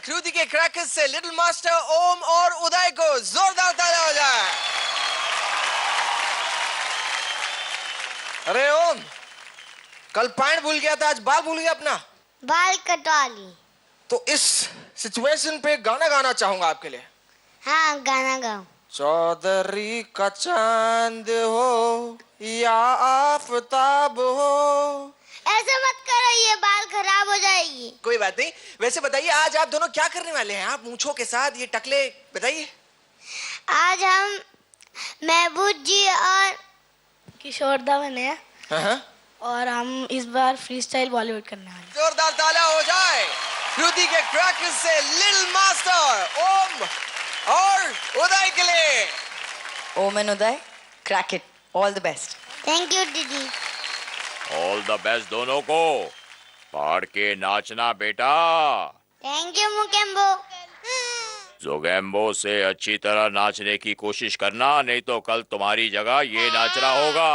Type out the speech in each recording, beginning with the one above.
क्रूदी के क्रैकर्स से little master ओम और उदय को जोरदार तालियां हो जाए। अरे ओम, कल पैंट भूल गया था, आज बाल भूल गया अपना। बाल कटवा ली। तो इस सिचुएशन पे गाना गाना चाहूंगा आपके लिए। हाँ, गाना गाओ। चौधरी का चांद हो या आफताब हो। ऐसे मत करो, ये बाल खराब हो जाएगी। कोई बात नहीं। वैसे बताइए आज आप दोनों क्या करने वाले हैं? आप मूंछों के साथ ये टकले, बताइए। आज हम महबूब जी और किशोर दा बने हैं और हम इस बार फ्री स्टाइल बॉलीवुड करने वाले हैं। जोरदार तालियां हो जाए क्रूदी के क्रैकर्स से लिटिल मास्टर ओम और उदय के लिए। Ohm and Uday, crack it, all the best. Thank you दीदी। ऑल द बेस्ट दोनों को। पहाड़ के नाचना बेटा। Thank you मुकेम्बो। जोगेम्बो से अच्छी तरह नाचने की कोशिश करना, नहीं तो कल तुम्हारी जगह ये नाच रहा होगा।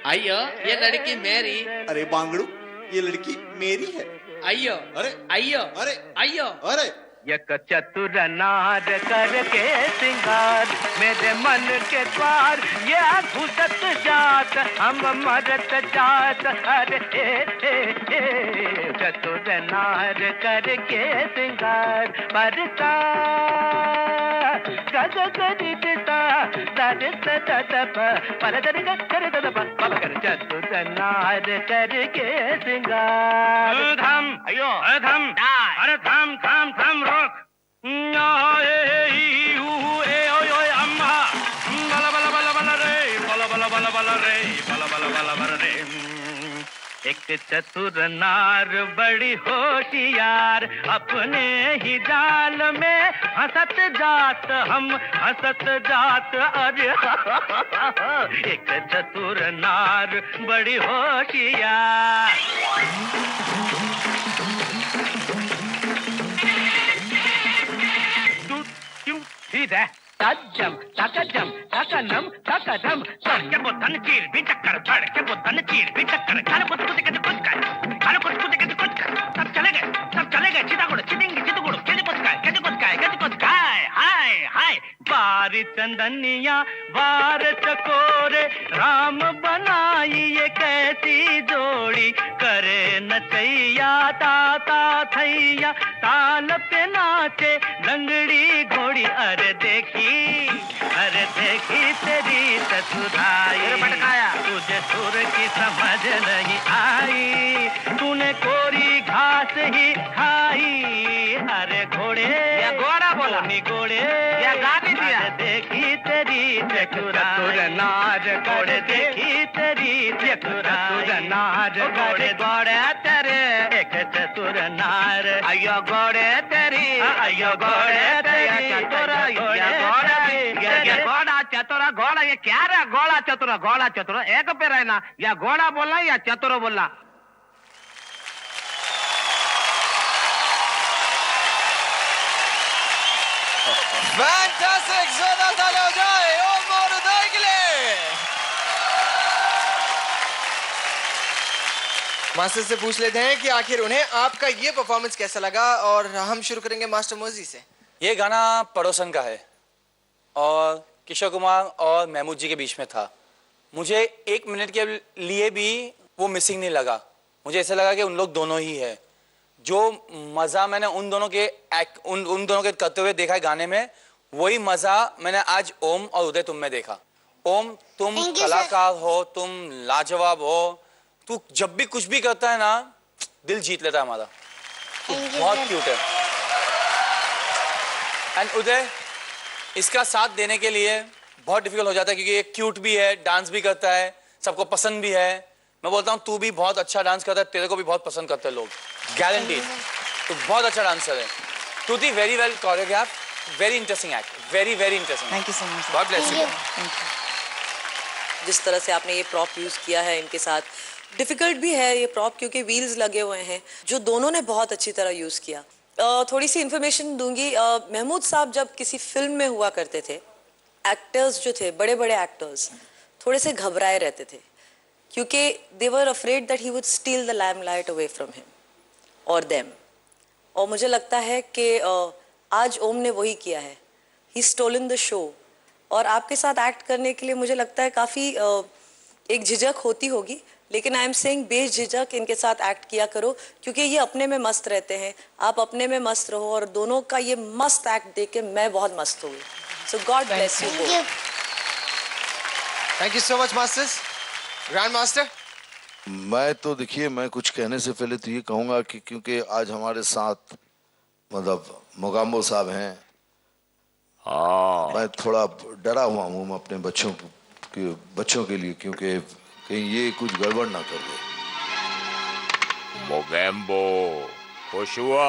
अयो ये लड़की मेरी। अरे बांगड़ू, ये लड़की मेरी है। अयो अरे अयो अरे अयो अरे एक चतुर नार करके सिंगार मेरे मन के द्वार, ये घुसत जात हम मरत जात। अरे चतुर नार करके सिंगार परता गज गरी दिता दरित ददप पर दरि कर ददप पल कर। चतुर नार करके सिंगार। धम अयो धम अरे धम धम धम रोक। अम्मा बला बला बला बला रे बला बला बला बला रे बला बला बला बला रे। एक चतुर नार बड़ी होशियार, अपने ही जाल में हंसत जात हम हंसत जात। अरे एक चतुर नार बड़ी होशियार। तजम तकजम तकनम तकदम तड़के बुद्धन चीर भी टक्कर, तड़के बुद्धन चीर भी टक्कर। खाने कुछ कुछ कुछ कुछ कर, खाने कुछ कुछ कुछ कुछ कर। सब चले गए चितागुड़ चिटिंगी चितगुड़ कैसे कुछ काय हाय हाय। बारी चंदनिया बार चकोरे राम बनाई ये कैसी जोड़ी। करे नचैया ताता थैया ताल पे नाचे लंगड़ी घोड़ी। अरे देखी तेरी ससुराई तुझे सुर की समझ नहीं आई, तूने कोरी घास ही खाई। अरे घोड़े या घोड़ा बोला नी घोड़े या गाड़ी दिया। देखी तेरी चतुर नार घोड़े, देखी तेरी चतुर नार घोड़े घोड़े तेरे। एक चतुर नार अयो घोड़े तेरी अयो घोड़े तेरी चतुर घोड़ा चतुरा घोड़ा। ये क्या रहा घोड़ा चतुरा एक पे रहना, या घोड़ा बोलना या चतुर बोलना। फैंटास्टिक, जोरदार तालियां हो जाए ओम और उदय के लिए। मास्टर से पूछ लेते हैं कि आखिर उन्हें आपका ये परफॉर्मेंस कैसा लगा, और हम शुरू करेंगे मास्टर मोजी से। ये गाना पड़ोसन का है और किशोर कुमार और महमूद जी के बीच में था। मुझे एक मिनट के लिए भी वो मिसिंग नहीं लगा। मुझे ऐसा लगा कि उन लोग दोनों ही है। जो मज़ा मैंने उन दोनों के करते हुए देखा है गाने में, वही मज़ा मैंने आज ओम और उदय तुम में देखा। ओम तुम कलाकार हो, तुम लाजवाब हो। तू जब भी कुछ भी करता है ना, दिल जीत लेता है हमारा। बहुत क्यूट है। एंड उदय, इसका साथ देने के लिए बहुत डिफिकल्ट हो जाता है, क्योंकि ये क्यूट भी है, डांस भी करता है, सबको पसंद भी है। मैं बोलता हूँ तू भी बहुत अच्छा डांस करता है, तेरे को भी बहुत पसंद करते हैं लोग, गारंटी। तू बहुत अच्छा डांसर है। Tuti, very well choreographed, very interesting act, very interesting. Thank you so much. God bless you. जिस तरह से आपने ये प्रॉप यूज़ किया है इनके साथ, डिफ़िकल्ट भी है ये प्रॉप क्योंकि व्हील्स लगे हुए हैं जो दोनों ने बहुत अच्छी तरह यूज़ किया। थोड़ी सी इन्फॉर्मेशन दूंगी। महमूद साहब जब किसी फिल्म में हुआ करते थे, एक्टर्स जो थे, बड़े बड़े एक्टर्स थोड़े से घबराए रहते थे क्योंकि they were afraid that he would steal the limelight away from him और देम। और मुझे लगता है कि आज ओम ने वही किया है, ही स्टोलन द शो। और आपके साथ एक्ट करने के लिए मुझे लगता है काफ़ी एक झिझक होती होगी, लेकिन आई एम सेइंग बेझिझक इनके साथ एक्ट किया करो क्योंकि ये अपने में मस्त रहते हैं, आप अपने में मस्त रहो और दोनों का ये मस्त एक्ट देख के मैं बहुत मस्त हुई। So god bless you both. Thank you so much masters. Grand master, मैं तो देखिए, मैं कुछ कहने से पहले तो ये कहूँगा कि क्योंकि आज हमारे साथ मतलब मोगाम्बो साहब हैं, हाँ, मैं थोड़ा डरा हुआ हूँ अपने बच्चों के लिए, क्योंकि कहीं ये कुछ गड़बड़ ना कर दे। मोगेम्बो खुश हुआ।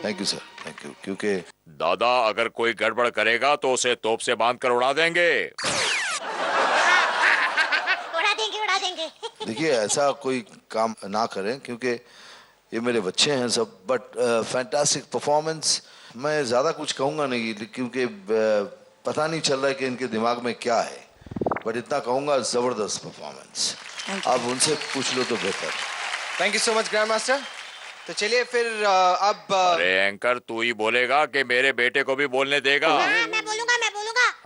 Thank you sir, thank you. क्योंकि दादा अगर कोई गड़बड़ करेगा तो उसे तोप से बांध कर उड़ा देंगे। उड़ा देंगे। देखिए, ऐसा कोई काम ना करें क्योंकि ये मेरे बच्चे हैं सब। But fantastic performance. मैं ज़्यादा कुछ कहूँगा नहीं क्योंकि पता नहीं चल रहा है कि इनके दिमाग में क्या है, बट इतना कहूँगा ज़बरदस्त परफॉर्मेंस। अब उनसे पूछ लो तो बेहतर। Thank you so much grand master. तो चलिए फिर अब अरे एंकर, तू ही बोलेगा कि मेरे बेटे को भी बोलने देगा? हाँ, मैं बोलूंगा।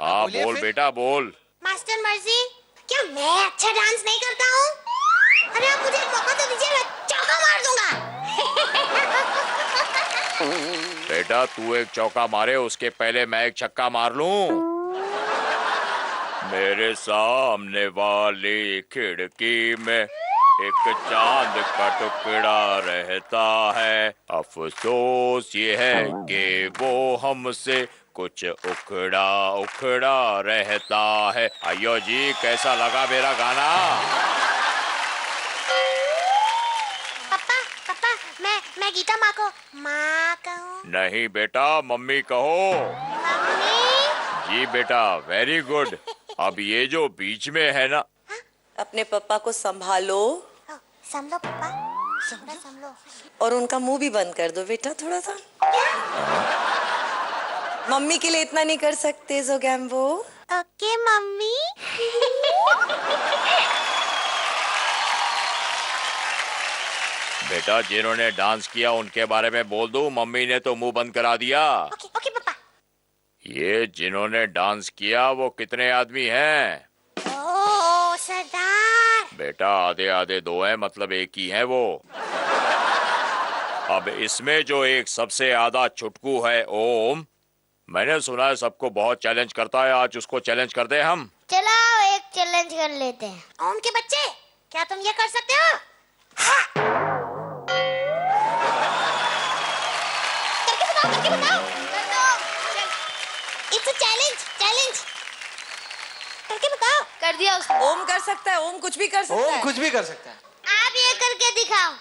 हाँ बोलिए बोल फिर। बेटा बोल। मास्टर मर्जी, क्या मैं अच्छा डांस नहीं करता हूँ? अरे आप मुझे एक मौका तो दीजिए, मैं चौका मार दूंगा। बेटा तू एक चौका मारे उसके पहले मैं एक छक्का मार लूं। मेरे सामने वाली खिड़की में एक चांद का टुकड़ा रहता है, अफसोस ये है कि वो हमसे कुछ उखड़ा रहता है। आयो जी, कैसा लगा मेरा गाना? पापा, मैं गीता माँ को माँ कहूँ? नहीं बेटा, मम्मी कहो। मम्मी। जी बेटा, वेरी गुड। अब ये जो बीच में है ना, अपने पापा को संभालो संभलो पापा, संभलो। और उनका मुंह भी बंद कर दो बेटा थोड़ा सा। मम्मी के लिए इतना नहीं कर सकते जोगैम्बो? Okay mummy. बेटा जिन्होंने डांस किया उनके बारे में बोल दूं? मम्मी ने तो मुंह बंद करा दिया। ओके पापा। ये जिन्होंने डांस किया वो कितने आदमी हैं? ओ सरदार। बेटा आधे आधे दो हैं, मतलब एक ही है वो। अब इसमें जो एक सबसे आधा छुटकू है ओम, मैंने सुना है सबको बहुत चैलेंज करता है, आज उसको चैलेंज कर दे हम। चलो एक चैलेंज कर लेते हैं। ओम के बच्चे, क्या तुम ये कर सकते हो? हाँ। करके बताओ। कर दो। It's a challenge। करके बताओ। कर दिया उसने। ओम कर सकता है, ओम कुछ भी कर सकता ओम है। कुछ भी कर सकता है। आप ये करके दिखाओ।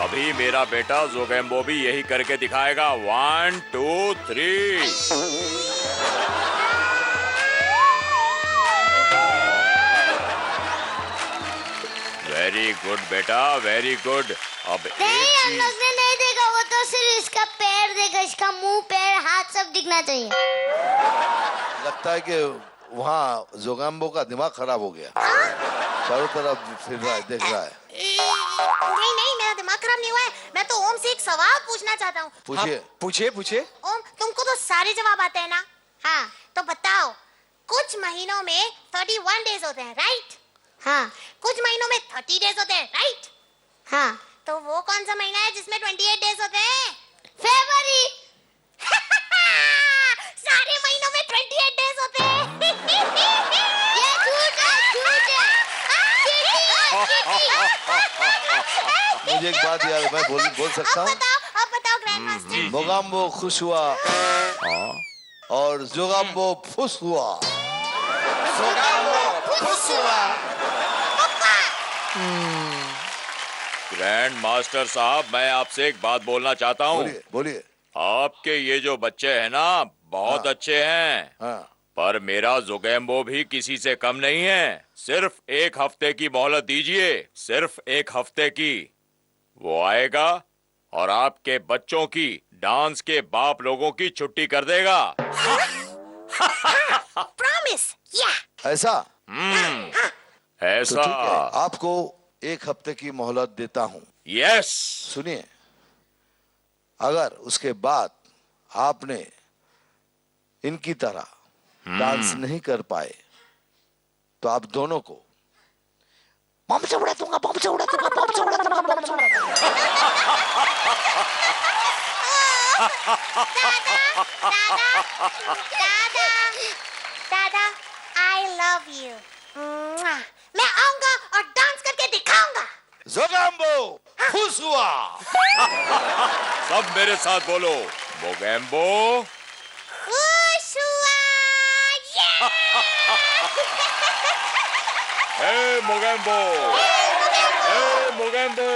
अभी मेरा बेटा जोगैम्बो भी यही करके दिखाएगा। 1 2 3। वेरी गुड बेटा, वेरी गुड। अब नहीं, हम लोग ने नहीं देखा, वो तो सिर्फ इसका पैर देखा, इसका मुंह, पैर, हाथ सब दिखना चाहिए। लगता है कि वहाँ जोगाम्बो का दिमाग खराब हो गया, चारों तरफ फिर रहा है, देख रहा है। नहीं, मेरा दिमाग खराब नहीं हुआ है। मैं तो ओम से एक सवाल पूछना चाहता हूँ। पूछिए। पूछिए। ओम, तुमको तो सारे जवाब आते हैं ना? हाँ। तो बताओ, कुछ महीनों में 31 डेज होते हैं, राइट? हाँ। कुछ महीनों में 30 डेज होते हैं, राइट? हाँ। तो वो कौन सा महीना है जिसमें 28 डेज होते हैं? फरवरी। सारे महीनों में 28 डेज होते हैं। ये झूठ है। मुझे एक बात याद, मैं बोल सकता हूँ? अब बताओ ग्रैंड मास्टर। मोगाम्बो खुश हुआ और जोगाम्बो फुस हुआ। ग्रैंड मास्टर साहब, मैं आपसे एक बात बोलना चाहता हूँ। बोलिए। आपके ये जो बच्चे हैं ना बहुत अच्छे हैं, हाँ पर मेरा जुगैम्बो भी किसी से कम नहीं है। सिर्फ 1 हफ्ते की मोहलत दीजिए, सिर्फ 1 हफ्ते की। वो आएगा और आपके बच्चों की डांस के बाप लोगों की छुट्टी कर देगा। प्रॉमिस या ऐसा तो ऐसा। ठीक है, आपको 1 हफ्ते की मोहलत देता हूं। यस। सुनिए, अगर उसके बाद आपने इनकी तरह डांस नहीं कर पाए तो आप दोनों को बम से उड़ा दूंगा, बम से उड़ा दूंगा, बम से उड़ा दूंगा, बम से उड़ा दादा दादा आई लव यू। मैं आऊंगा और डांस करके दिखाऊंगा। जोगाम्बो खुश हुआ। सब मेरे साथ बोलो, मोगैम्बो खुश हुआ। हे मोगैम्बो, हे मोगैम्बो।